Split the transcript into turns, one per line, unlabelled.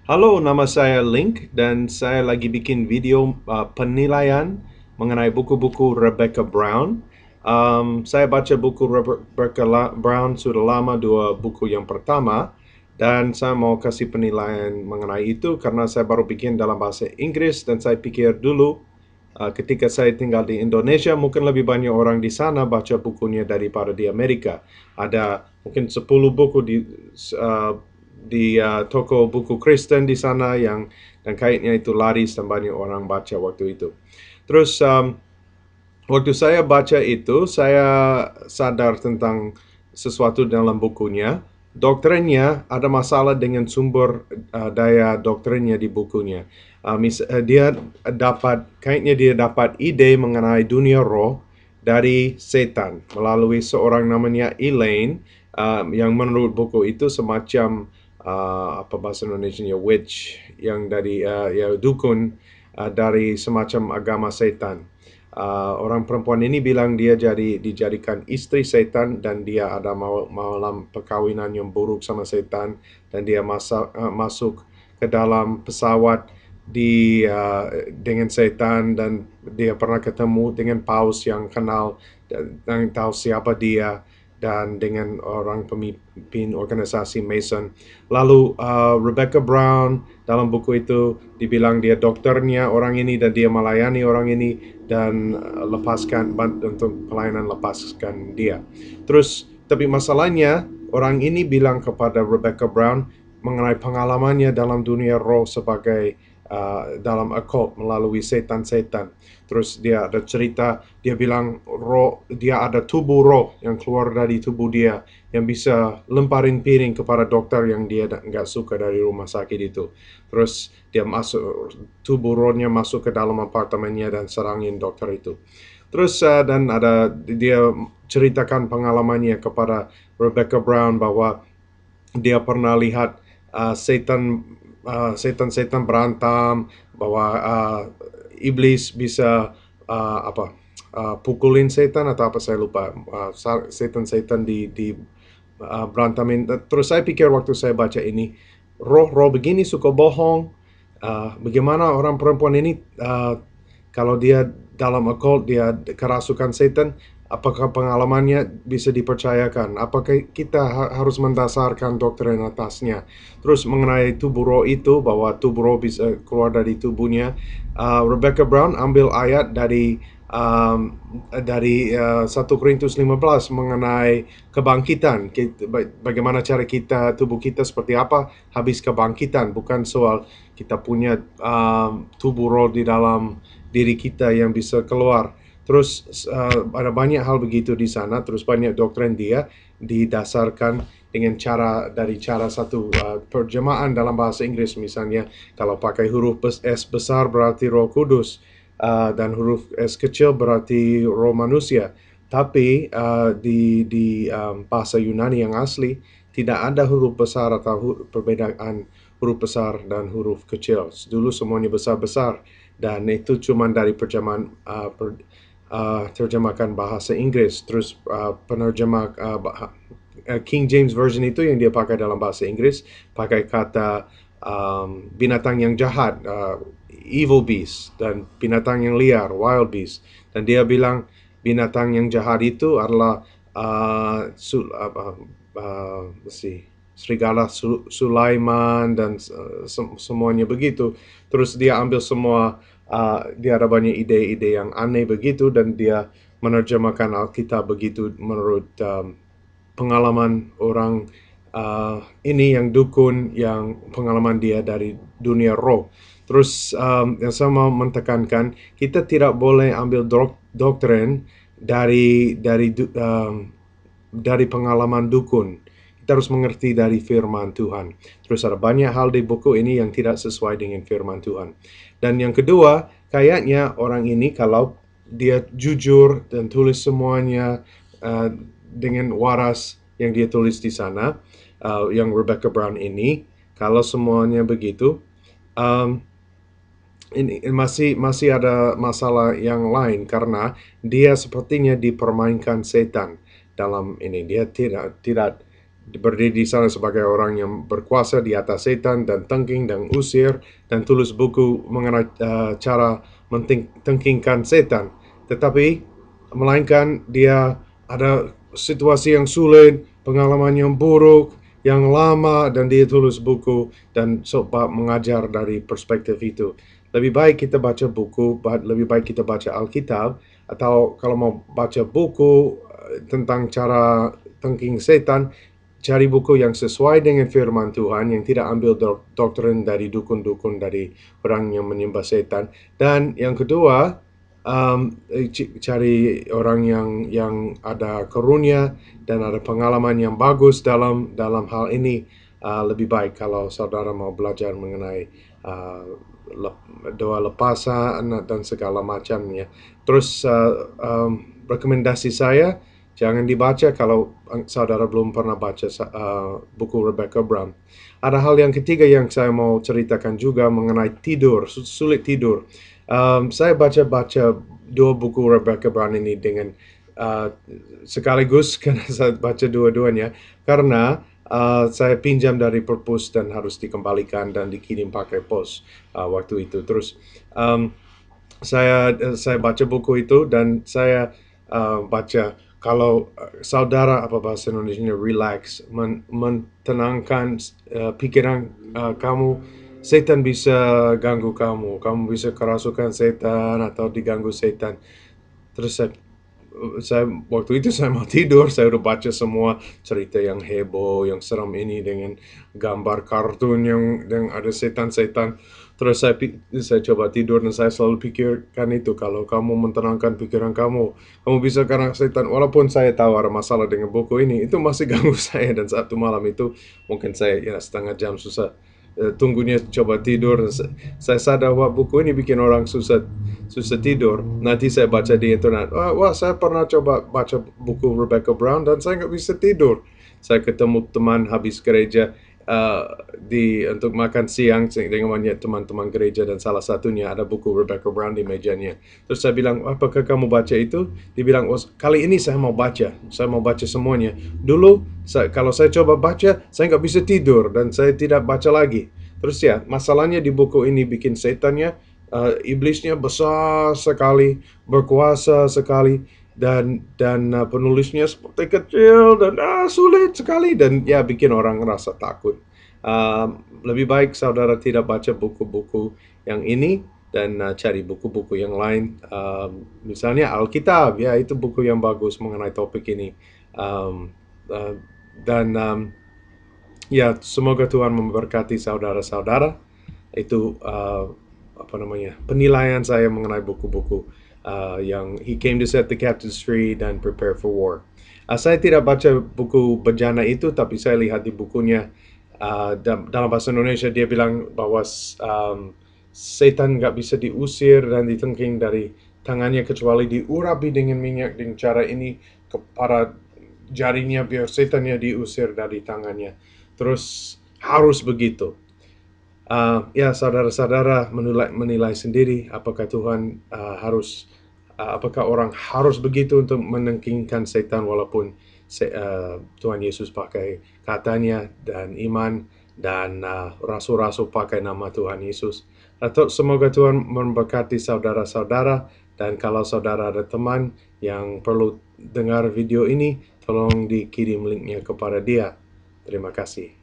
Halo, nama saya Link dan saya lagi bikin video penilaian mengenai buku-buku Rebecca Brown. Saya baca buku Rebecca Brown sudah lama, dua buku yang pertama, dan saya mau kasih penilaian mengenai itu karena saya baru bikin dalam bahasa Inggris dan saya pikir dulu ketika saya tinggal di Indonesia mungkin lebih banyak orang di sana baca bukunya daripada di Amerika. Ada mungkin 10 buku uh, di toko buku Kristen di sana yang dan kayaknya itu laris dan banyak orang baca waktu itu. Terus waktu saya baca itu, saya sadar tentang sesuatu dalam bukunya. Doktrinnya ada masalah dengan sumber daya doktrinnya di bukunya. Dia kayaknya dia dapat ide mengenai dunia roh dari setan melalui seorang namanya Elaine, yang menurut buku itu semacam apa bahasa Indonesia witch yang dari ya dukun dari semacam agama setan. Orang perempuan ini bilang dia dijadikan istri setan dan dia ada malam perkawinan yang buruk sama setan dan dia masuk ke dalam pesawat dengan setan dan dia pernah ketemu dengan paus yang kenal dan tahu siapa dia dan dengan orang pemimpin organisasi Mason. Lalu Rebecca Brown dalam buku itu dibilang dia dokternya orang ini dan dia melayani orang ini dan untuk pelayanan lepaskan dia. Terus tapi masalahnya orang ini bilang kepada Rebecca Brown mengenai pengalamannya dalam dunia roh sebagai dalam occult melalui setan-setan. Terus dia ada cerita, dia bilang roh, dia ada tubuh roh yang keluar dari tubuh dia yang bisa lemparin piring kepada dokter yang dia nggak suka dari rumah sakit itu. Terus dia masuk, tubuh rohnya masuk ke dalam apartemennya dan serangin dokter itu. Terus dan ada dia ceritakan pengalamannya kepada Rebecca Brown bahwa dia pernah lihat setan-setan berantem, bahwa iblis bisa pukulin setan atau apa saya lupa, setan-setan di berantamin. Terus saya pikir waktu saya baca ini, roh-roh begini suka bohong. Bagaimana orang perempuan ini kalau dia dalam occult dia kerasukan setan, apakah pengalamannya bisa dipercayakan? Apakah kita harus mendasarkan doktrin atasnya? Terus mengenai tubuh roh itu, bahwa tubuh roh bisa keluar dari tubuhnya, Rebecca Brown ambil ayat dari 1 Korintus 15 mengenai kebangkitan. Bagaimana cara kita, tubuh kita seperti apa habis kebangkitan, bukan soal kita punya tubuh roh di dalam diri kita yang bisa keluar. Terus ada banyak hal begitu di sana. Terus banyak doktrin dia didasarkan dengan cara satu perjemahan dalam bahasa Inggris. Misalnya kalau pakai huruf S besar berarti Roh Kudus, dan huruf S kecil berarti roh manusia. Tapi di bahasa Yunani yang asli tidak ada huruf besar atau perbedaan huruf besar dan huruf kecil. Dulu semuanya besar-besar dan itu cuma dari terjemahkan bahasa Inggris. Terus penerjemah King James Version itu yang dia pakai dalam bahasa Inggris pakai kata binatang yang jahat, evil beast, dan binatang yang liar, wild beast. Dan dia bilang binatang yang jahat itu adalah serigala Sulaiman dan semuanya begitu. Terus dia ambil semua, dia ada banyak ide-ide yang aneh begitu dan dia menerjemahkan Alkitab begitu menurut pengalaman orang ini yang dukun, yang pengalaman dia dari dunia roh. Terus yang saya mau mentekankan, kita tidak boleh ambil doktrin dari pengalaman dukun. Kita harus mengerti dari firman Tuhan. Terus ada banyak hal di buku ini yang tidak sesuai dengan firman Tuhan. Dan yang kedua, kayaknya orang ini kalau dia jujur dan tulis semuanya dengan waras yang dia tulis di sana, yang Rebecca Brown ini, kalau semuanya begitu, um, ini masih ada masalah yang lain karena dia sepertinya dipermainkan setan dalam ini. Dia tidak berdiri di sana sebagai orang yang berkuasa di atas setan dan tengking dan usir, dan tulis buku mengenai cara mentengkingkan setan. Tetapi melainkan dia ada situasi yang sulit, pengalaman yang buruk, yang lama, dan dia tulis buku dan coba mengajar dari perspektif itu. Lebih baik kita baca buku, lebih baik kita baca Alkitab, atau kalau mau baca buku tentang cara tengking setan, cari buku yang sesuai dengan firman Tuhan, yang tidak ambil doktrin dari dukun-dukun, dari orang yang menyembah setan. Dan yang kedua, cari orang yang ada karunia dan ada pengalaman yang bagus dalam hal ini. Lebih baik kalau saudara mau belajar mengenai uh, doa lepasan dan segala macamnya. Terus rekomendasi saya, jangan dibaca kalau saudara belum pernah baca buku Rebecca Brown. Ada hal yang ketiga yang saya mau ceritakan juga mengenai tidur, sulit tidur. Saya baca-baca dua buku Rebecca Brown ini dengan sekaligus karena saya baca dua-duanya, karena saya pinjam dari perpus dan harus dikembalikan dan dikirim pakai pos waktu itu. Terus saya baca buku itu dan saya baca kalau saudara, apa bahasa Indonesia, relax, mentenangkan pikiran kamu, setan bisa ganggu kamu bisa kerasukan setan atau diganggu setan. Terus saya waktu itu saya mau tidur, saya udah baca semua cerita yang heboh, yang seram ini dengan gambar kartun yang ada setan-setan. Terus saya coba tidur dan saya selalu pikirkan itu, kalau kamu menenangkan pikiran kamu, kamu bisa karena setan. Walaupun saya tahu ada masalah dengan buku ini, itu masih ganggu saya. Dan satu malam itu mungkin saya setengah jam susah tunggunya coba tidur. Saya sadar, wah, buku ini bikin orang susah tidur. Nanti saya baca di internet, wah, saya pernah coba baca buku Rebecca Brown dan saya nggak bisa tidur. Saya ketemu teman habis gereja untuk makan siang dengan banyak teman-teman gereja, dan salah satunya ada buku Rebecca Brown di mejanya. Terus saya bilang, apakah kamu baca itu? Dia bilang, oh, kali ini saya mau baca semuanya. Dulu kalau saya coba baca, saya nggak bisa tidur dan saya tidak baca lagi. Terus ya, masalahnya di buku ini bikin setannya, iblisnya besar sekali, berkuasa sekali, dan penulisnya seperti kecil dan sulit sekali, dan ya bikin orang ngerasa takut. Lebih baik saudara tidak baca buku-buku yang ini dan cari buku-buku yang lain. Misalnya Alkitab, ya itu buku yang bagus mengenai topik ini. Um, uh, dan ya, semoga Tuhan memberkati saudara-saudara. Itu apa namanya, penilaian saya mengenai buku-buku yang He Came to Set the Captives Free dan Prepare for War. Saya tidak baca buku bejana itu, tapi saya lihat di bukunya dalam bahasa Indonesia dia bilang bahwa setan nggak bisa diusir dan ditengking dari tangannya kecuali diurapi dengan minyak dengan cara ini kepada jarinya, biar setannya diusir dari tangannya. Terus harus begitu. Ya, saudara-saudara menilai sendiri apakah Tuhan apakah orang harus begitu untuk menengkingkan setan, walaupun Tuhan Yesus pakai katanya dan iman, dan rasul-rasul pakai nama Tuhan Yesus. Atau semoga Tuhan memberkati saudara-saudara, dan kalau saudara ada teman yang perlu dengar video ini, tolong dikirim linknya kepada dia. Terima kasih.